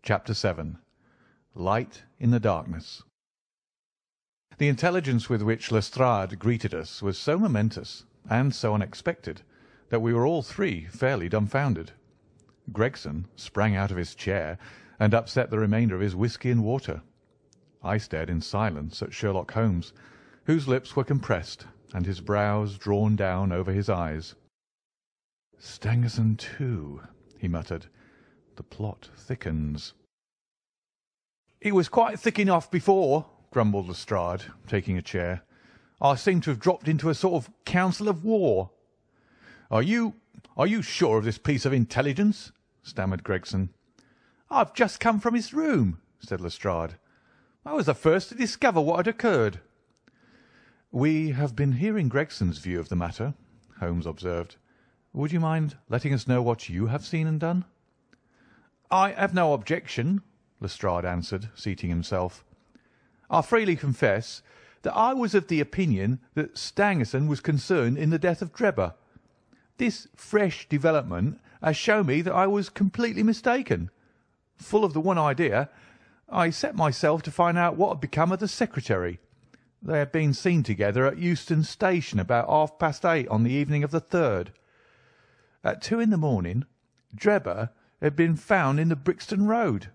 Chapter 7. Light in the Darkness. The intelligence with which Lestrade greeted us was so momentous and so unexpected that we were all three fairly dumbfounded. Gregson sprang out of his chair and upset the remainder of his whisky and water. I stared in silence at Sherlock Holmes, whose lips were compressed and his brows drawn down over his eyes. "Stangerson too," he muttered. "The plot thickens." "It was quite thick enough before," grumbled Lestrade, taking a chair. "I seem to have dropped into a sort of council of war." Are you sure of this piece of intelligence?" stammered Gregson. "I've just come from his room," said Lestrade. "I was the first to discover what had occurred." "We have been hearing Gregson's view of the matter," Holmes observed. "Would you mind letting us know what you have seen and done?" "I have no objection," Lestrade answered, seating himself. "I freely confess that I was of the opinion that Stangerson was concerned in the death of Drebber. This fresh development has shown me that I was completely mistaken. Full of the one idea, I set myself to find out what had become of the secretary. They had been seen together at Euston Station about 8:30 on the evening of the 3rd. At 2 in the morning, Drebber had been found in the Brixton Road.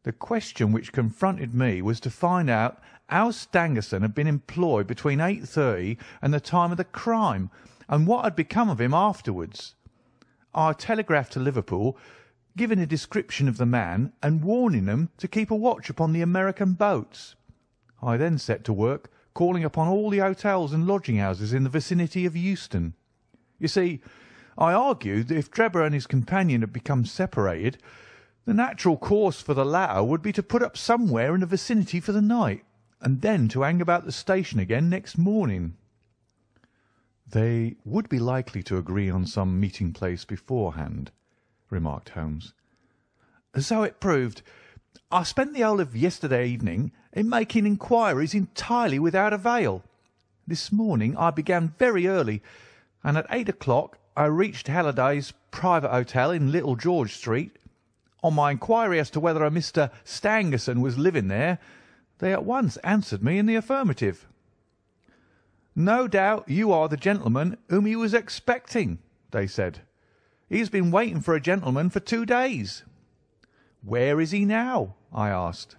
The question which confronted me was to find out how Stangerson had been employed between 8:30 and the time of the crime, and what had become of him afterwards. I telegraphed to Liverpool, giving a description of the man and warning them to keep a watch upon the American boats. I then set to work calling upon all the hotels and lodging-houses in the vicinity of Euston. You see, I argued that if Drebber and his companion had become separated, the natural course for the latter would be to put up somewhere in the vicinity for the night, and then to hang about the station again next morning." "They would be likely to agree on some meeting place beforehand," remarked Holmes. "So it proved. I spent the whole of yesterday evening in making inquiries entirely without avail. This morning I began very early, and at 8 o'clock I reached Halliday's private hotel in Little George Street. On my inquiry as to whether a Mr. Stangerson was living there, they at once answered me in the affirmative. 'No doubt you are the gentleman whom he was expecting,' they said. 'He has been waiting for a gentleman for 2 days.' 'Where is he now?' I asked.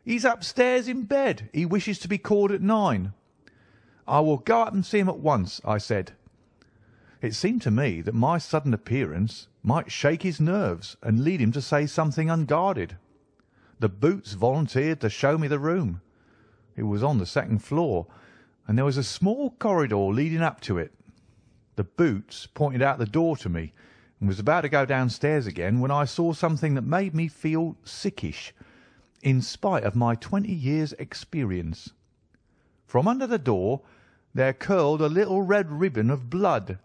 'He's upstairs in bed. He wishes to be called at 9. "'I will go up and see him at once,' I said. It seemed to me that my sudden appearance might shake his nerves and lead him to say something unguarded. The Boots volunteered to show me the room. It was on the second floor, and there was a small corridor leading up to it. The Boots pointed out the door to me, and was about to go downstairs again when I saw something that made me feel sickish, in spite of my 20 years' experience. From under the door there curled a little red ribbon of blood,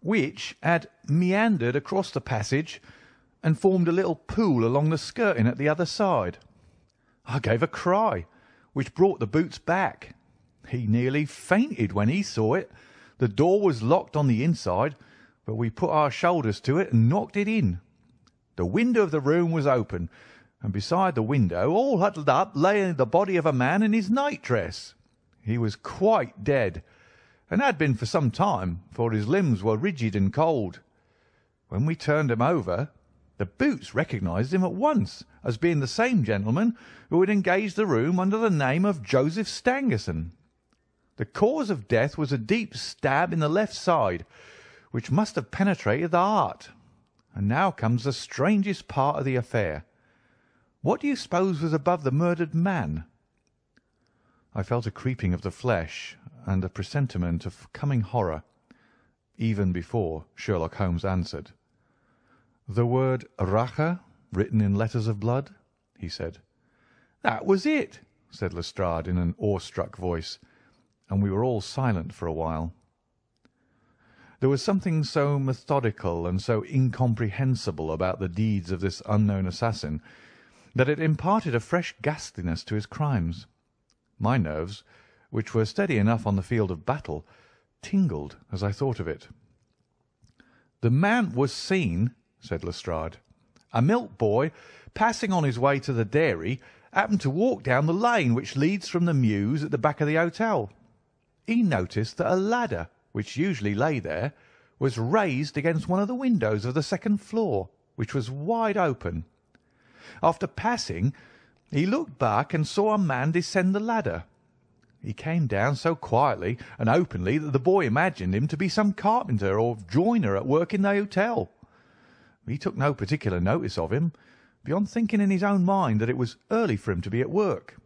which had meandered across the passage and formed a little pool along the skirting at the other side. I gave a cry, which brought the Boots back. He nearly fainted when he saw it. The door was locked on the inside, but we put our shoulders to it and knocked it in. The window of the room was open, and beside the window, all huddled up, lay the body of a man in his nightdress. He was quite dead, and had been for some time, for his limbs were rigid and cold. When we turned him over, the Boots recognised him at once as being the same gentleman who had engaged the room under the name of Joseph Stangerson. The cause of death was a deep stab in the left side, which must have penetrated the heart. And now comes the strangest part of the affair. What do you suppose was above the murdered man?" I felt a creeping of the flesh and a presentiment of coming horror, even before Sherlock Holmes answered. "The word Rache written in letters of blood?" he said. "That was it," said Lestrade in an awestruck voice, and we were all silent for a while. There was something so methodical and so incomprehensible about the deeds of this unknown assassin that it imparted a fresh ghastliness to his crimes. My nerves, which were steady enough on the field of battle, tingled as I thought of it. "The man was seen," said Lestrade, A milk boy, passing on his way to the dairy, happened to walk down the lane which leads from the mews at the back of the hotel. He noticed that a ladder, which usually lay there, was raised against one of the windows of the second floor, which was wide open. After passing, he looked back and saw a man descend the ladder. He came down so quietly and openly that the boy imagined him to be some carpenter or joiner at work in the hotel. He took no particular notice of him, beyond thinking in his own mind that it was early for him to be at work.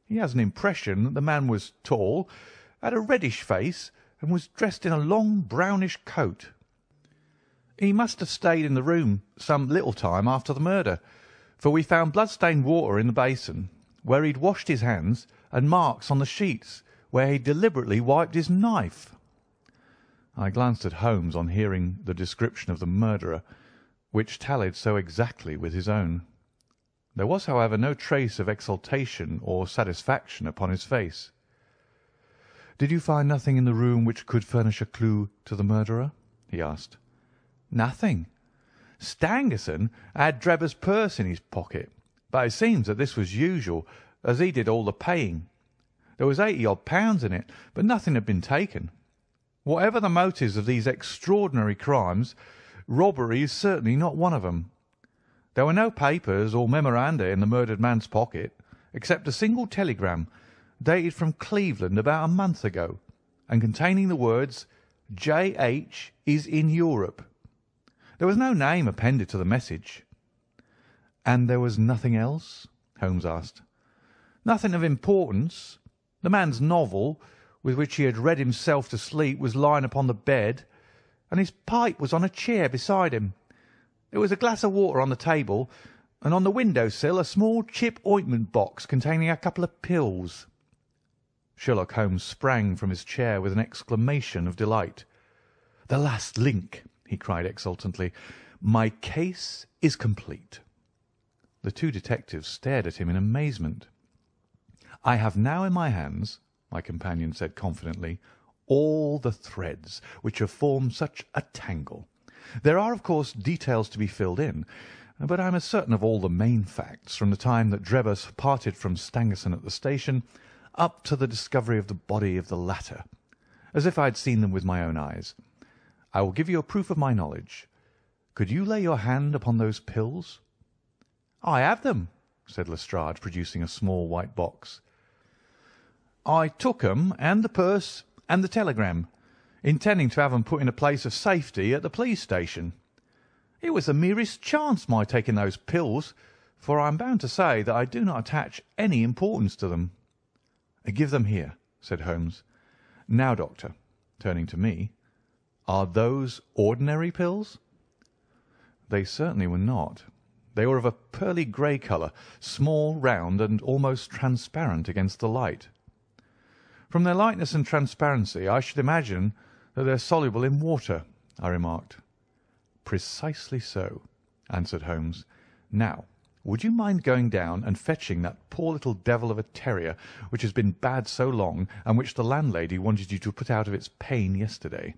He has an impression that the man was tall, had a reddish face, and was dressed in a long brownish coat. He must have stayed in the room some little time after the murder, for we found blood-stained water in the basin, where he'd washed his hands, and marks on the sheets, where he deliberately wiped his knife. I glanced at Holmes on hearing the description of the murderer, which tallied so exactly with his own. There was, however, no trace of exultation or satisfaction upon his face. "Did you find nothing in the room which could furnish a clue to the murderer?" he asked. "Nothing. Stangerson had Drebber's purse in his pocket, but it seems that this was usual, as he did all the paying. There was 80-odd pounds in it, but nothing had been taken. Whatever the motives of these extraordinary crimes, robbery is certainly not one of them. There were no papers or memoranda in the murdered man's pocket, except a single telegram, dated from Cleveland about a month ago, and containing the words, 'J.H. is in Europe.' There was no name appended to the message." "And there was nothing else?" Holmes asked. "Nothing of importance. The man's novel, with which he had read himself to sleep, was lying upon the bed, and his pipe was on a chair beside him. There was a glass of water on the table, and on the window-sill a small chip ointment box containing a couple of pills." Sherlock Holmes sprang from his chair with an exclamation of delight. "The last link!" he cried exultantly. "My case is complete." The two detectives stared at him in amazement. "I have now in my hands," my companion said confidently, "all the threads which have formed such a tangle. There are, of course, details to be filled in, but I am as certain of all the main facts from the time that Drebber parted from Stangerson at the station up to the discovery of the body of the latter, as if I had seen them with my own eyes. I will give you a proof of my knowledge. Could you lay your hand upon those pills?" "I have them," said Lestrade, producing a small white box. "I took 'em and the purse and the telegram, intending to have 'em put in a place of safety at the police station. It was the merest chance my taking those pills, for I am bound to say that I do not attach any importance to them." "Give them here," said Holmes. "Now, Doctor," turning to me, "are those ordinary pills?" They certainly were not. They were of a pearly grey colour, small, round, and almost transparent against the light. "From their lightness and transparency, I should imagine that they are soluble in water," I remarked. "Precisely so," answered Holmes. "Now, would you mind going down and fetching that poor little devil of a terrier which has been bad so long, and which the landlady wanted you to put out of its pain yesterday?"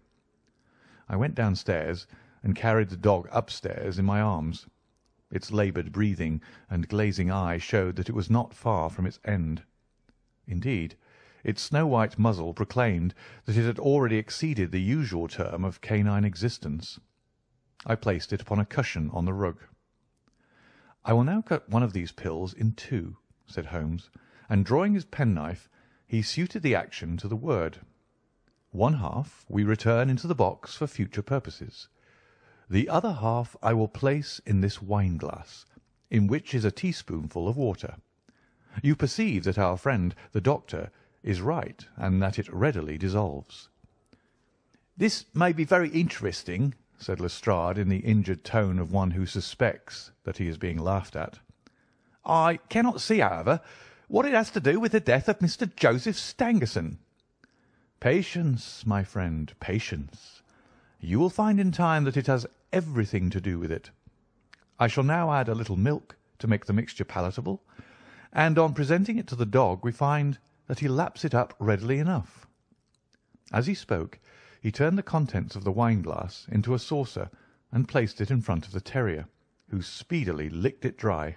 I went downstairs and carried the dog upstairs in my arms. Its laboured breathing and glazing eye showed that it was not far from its end. Indeed, its snow-white muzzle proclaimed that it had already exceeded the usual term of canine existence. I placed it upon a cushion on the rug. "I will now cut one of these pills in two," said Holmes, and drawing his penknife, he suited the action to the word. "One half we return into the box for future purposes. The other half I will place in this wine-glass, in which is a teaspoonful of water. You perceive that our friend, the doctor, is right, and that it readily dissolves." "This may be very interesting," said Lestrade in the injured tone of one who suspects that he is being laughed at. "I cannot see, however, what it has to do with the death of Mr. Joseph Stangerson." "Patience, my friend, patience. You will find in time that it has everything to do with it. I shall now add a little milk to make the mixture palatable, and on presenting it to the dog we find that he laps it up readily enough." As he spoke, he turned the contents of the wine-glass into a saucer and placed it in front of the terrier, who speedily licked it dry.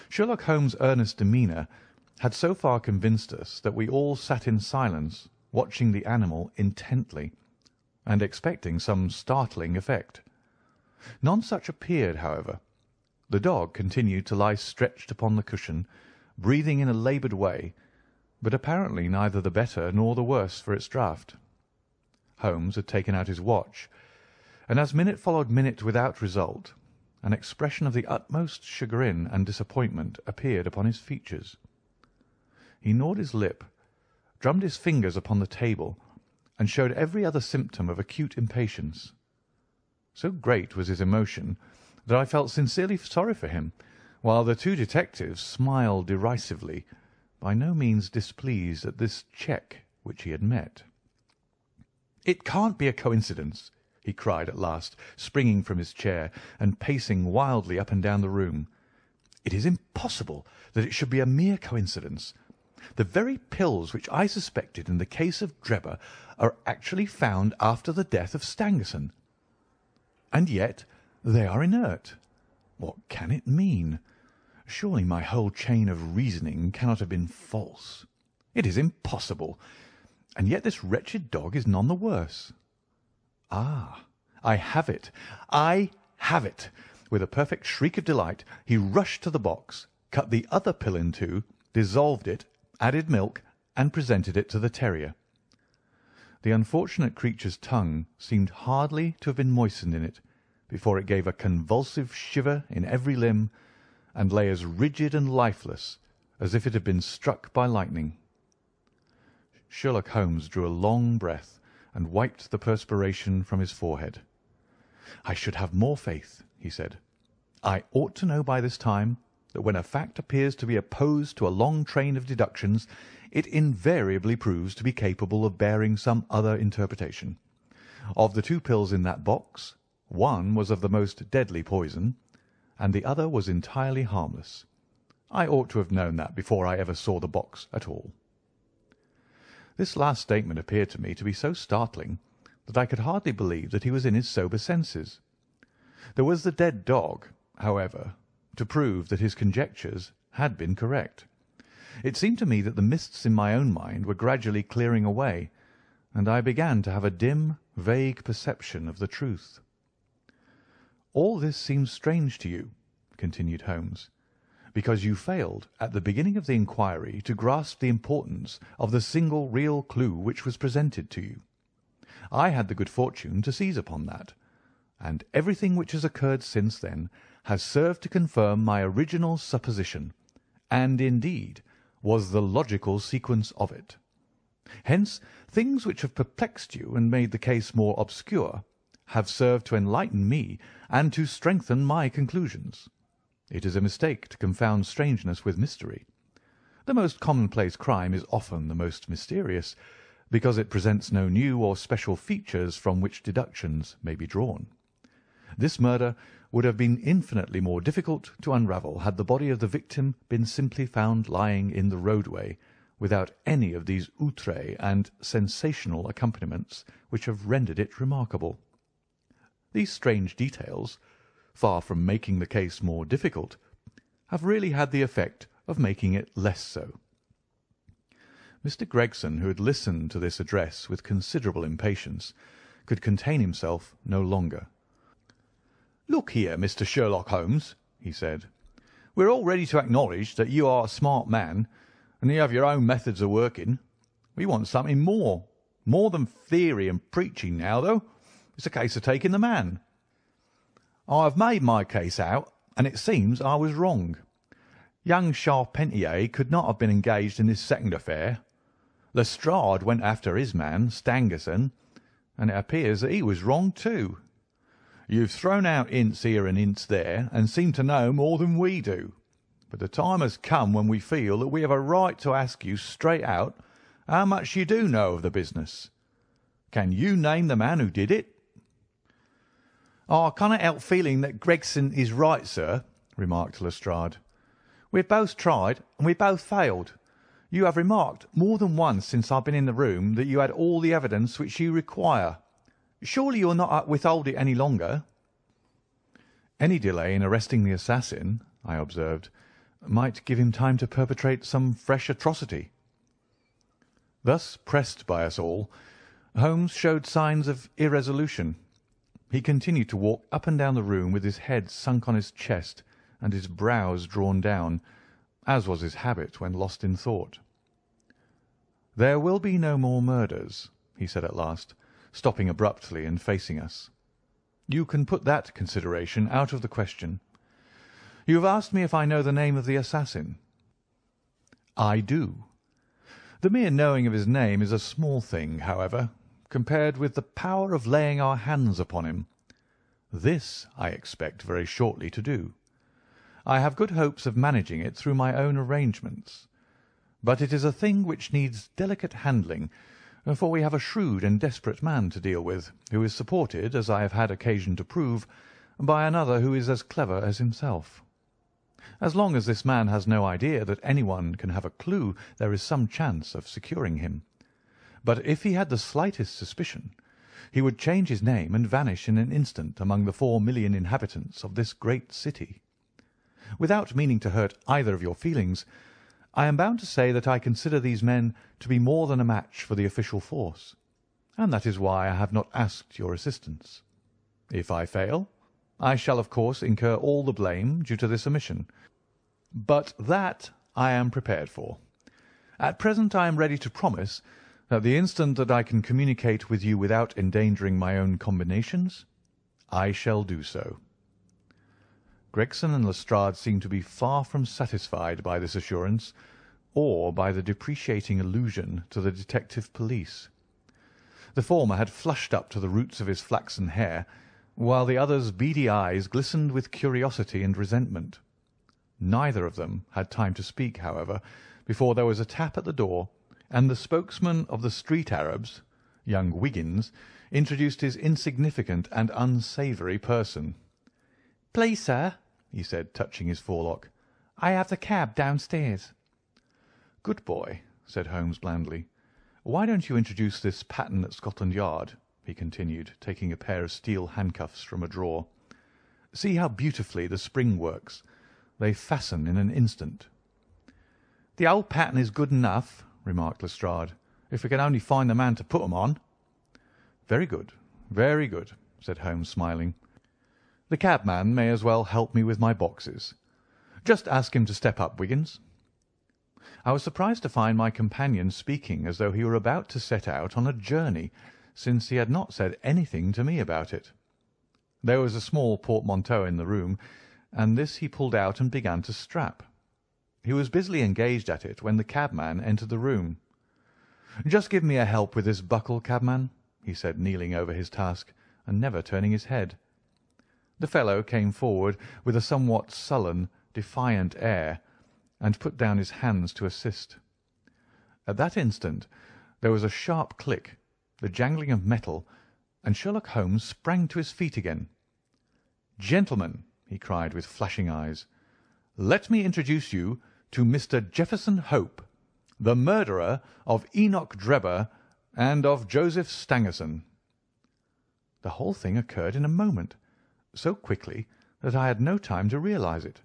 Sherlock Holmes' earnest demeanour had so far convinced us that we all sat in silence, watching the animal intently, and expecting some startling effect. None such appeared, however. The dog continued to lie stretched upon the cushion, breathing in a laboured way, but apparently neither the better nor the worse for its draught. Holmes had taken out his watch, and as minute followed minute without result, an expression of the utmost chagrin and disappointment appeared upon his features. He gnawed his lip, drummed his fingers upon the table, and showed every other symptom of acute impatience. So great was his emotion that I felt sincerely sorry for him, while the two detectives smiled derisively, by no means displeased at this check which he had met. "It can't be a coincidence," he cried at last, springing from his chair and pacing wildly up and down the room. "It is impossible that it should be a mere coincidence. The very pills which I suspected in the case of Drebber are actually found after the death of Stangerson. And yet they are inert. What can it mean? Surely my whole chain of reasoning cannot have been false. It is impossible. And yet this wretched dog is none the worse. Ah, I have it! I have it!" With a perfect shriek of delight, he rushed to the box, cut the other pill in two, dissolved it, added milk, and presented it to the terrier. The unfortunate creature's tongue seemed hardly to have been moistened in it before it gave a convulsive shiver in every limb, and lay as rigid and lifeless as if it had been struck by lightning. Sherlock Holmes drew a long breath and wiped the perspiration from his forehead. "I should have more faith," he said. "I ought to know by this time that when a fact appears to be opposed to a long train of deductions, it invariably proves to be capable of bearing some other interpretation. Of the two pills in that box, one was of the most deadly poison, and the other was entirely harmless. I ought to have known that before I ever saw the box at all." This last statement appeared to me to be so startling that I could hardly believe that he was in his sober senses. There was the dead dog, however, to prove that his conjectures had been correct. It seemed to me that the mists in my own mind were gradually clearing away, and I began to have a dim, vague perception of the truth. "All this seems strange to you," continued Holmes, "because you failed at the beginning of the inquiry to grasp the importance of the single real clue which was presented to you. I had the good fortune to seize upon that, and everything which has occurred since then has served to confirm my original supposition, and, indeed, was the logical sequence of it. Hence, things which have perplexed you and made the case more obscure have served to enlighten me and to strengthen my conclusions. It is a mistake to confound strangeness with mystery. The most commonplace crime is often the most mysterious, because it presents no new or special features from which deductions may be drawn. This murder would have been infinitely more difficult to unravel had the body of the victim been simply found lying in the roadway, without any of these outrés and sensational accompaniments which have rendered it remarkable. These strange details, far from making the case more difficult, have really had the effect of making it less so." Mr. Gregson, who had listened to this address with considerable impatience, could contain himself no longer. "Look here, Mr. Sherlock Holmes," he said, "we're all ready to acknowledge that you are a smart man, and you have your own methods of working. We want something more than theory and preaching now, though. It's a case of taking the man. I have made my case out, and it seems I was wrong. Young Charpentier could not have been engaged in this second affair. Lestrade went after his man, Stangerson, and it appears that he was wrong too. You've thrown out hints here and hints there, and seem to know more than we do. But the time has come when we feel that we have a right to ask you straight out how much you do know of the business. Can you name the man who did it?" "I cannot help feeling that Gregson is right, sir," remarked Lestrade. "We have both tried, and we both failed. You have remarked more than once since I've been in the room that you had all the evidence which you require. Surely you will not withhold it any longer?" Any delay in arresting the assassin, I observed, might give him time to perpetrate some fresh atrocity. Thus pressed by us all, Holmes showed signs of irresolution. He continued to walk up and down the room with his head sunk on his chest and his brows drawn down, as was his habit when lost in thought. "There will be no more murders," he said at last, stopping abruptly and facing us. "You can put that consideration out of the question. You have asked me if I know the name of the assassin. I do. The mere knowing of his name is a small thing, however, compared with the power of laying our hands upon him. This I expect very shortly to do. I have good hopes of managing it through my own arrangements. But it is a thing which needs delicate handling, for we have a shrewd and desperate man to deal with, who is supported, as I have had occasion to prove, by another who is as clever as himself. As long as this man has no idea that anyone can have a clue, there is some chance of securing him. But if he had the slightest suspicion, he would change his name and vanish in an instant among the 4 million inhabitants of this great city. Without meaning to hurt either of your feelings, I am bound to say that I consider these men to be more than a match for the official force, and that is why I have not asked your assistance. If I fail, I shall of course incur all the blame due to this omission, but that I am prepared for. At present I am ready to promise that the instant that I can communicate with you without endangering my own combinations, I shall do so." Gregson and Lestrade seemed to be far from satisfied by this assurance, or by the depreciating allusion to the detective police. The former had flushed up to the roots of his flaxen hair, while the other's beady eyes glistened with curiosity and resentment. Neither of them had time to speak, however, before there was a tap at the door, and the spokesman of the street Arabs, young Wiggins, introduced his insignificant and unsavoury person. "Please, sir," he said, touching his forelock, "I have the cab downstairs." "Good boy," said Holmes blandly. "Why don't you introduce this pattern at Scotland Yard?" he continued, taking a pair of steel handcuffs from a drawer. "See how beautifully the spring works. They fasten in an instant." "The old pattern is good enough," remarked Lestrade, "if we can only find the man to put 'em on." "Very good, very good," said Holmes, smiling. "The cabman may as well help me with my boxes. Just ask him to step up, Wiggins." I was surprised to find my companion speaking as though he were about to set out on a journey, since he had not said anything to me about it. There was a small portmanteau in the room, and this he pulled out and began to strap. He was busily engaged at it when the cabman entered the room. "Just give me a help with this buckle, cabman," he said, kneeling over his task and never turning his head. The fellow came forward with a somewhat sullen, defiant air, and put down his hands to assist. At that instant there was a sharp click, the jangling of metal, and Sherlock Holmes sprang to his feet again. "Gentlemen," he cried with flashing eyes, "let me introduce you to Mr. Jefferson Hope, the murderer of Enoch Drebber and of Joseph Stangerson." The whole thing occurred in a moment, so quickly that I had no time to realise it.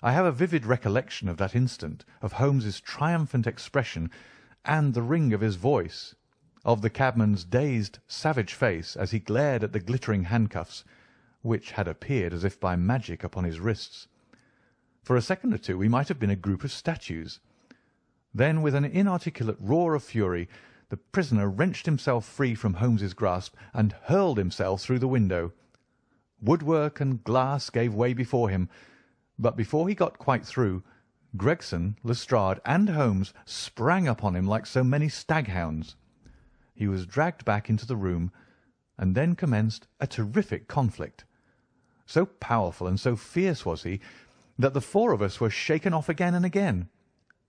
I have a vivid recollection of that instant, of Holmes's triumphant expression and the ring of his voice, of the cabman's dazed, savage face as he glared at the glittering handcuffs, which had appeared as if by magic upon his wrists. For a second or two we might have been a group of statues. Then, with an inarticulate roar of fury, the prisoner wrenched himself free from Holmes's grasp and hurled himself through the window. Woodwork and glass gave way before him, but before he got quite through, Gregson, Lestrade, and Holmes sprang upon him like so many staghounds. He was dragged back into the room, and then commenced a terrific conflict. So powerful and so fierce was he that the 4 of us were shaken off again and again.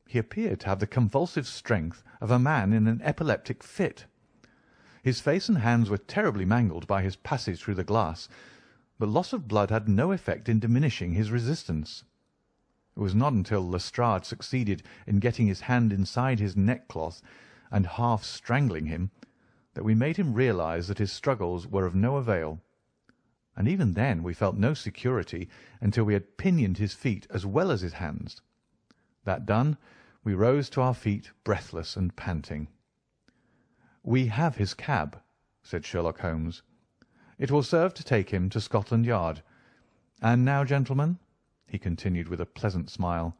He appeared to have the convulsive strength of a man in an epileptic fit. His face and hands were terribly mangled by his passage through the glass, but loss of blood had no effect in diminishing his resistance. It was not until Lestrade succeeded in getting his hand inside his neckcloth and half strangling him that we made him realise that his struggles were of no avail. and even then we felt no security until we had pinioned his feet as well as his hands. That done, we rose to our feet breathless and panting. "We have his cab," said Sherlock Holmes. "It will serve to take him to Scotland Yard. And now, gentlemen," he continued with a pleasant smile,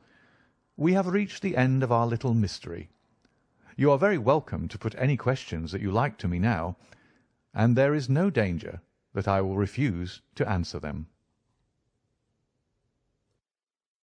"we have reached the end of our little mystery. You are very welcome to put any questions that you like to me now, and there is no danger that I will refuse to answer them."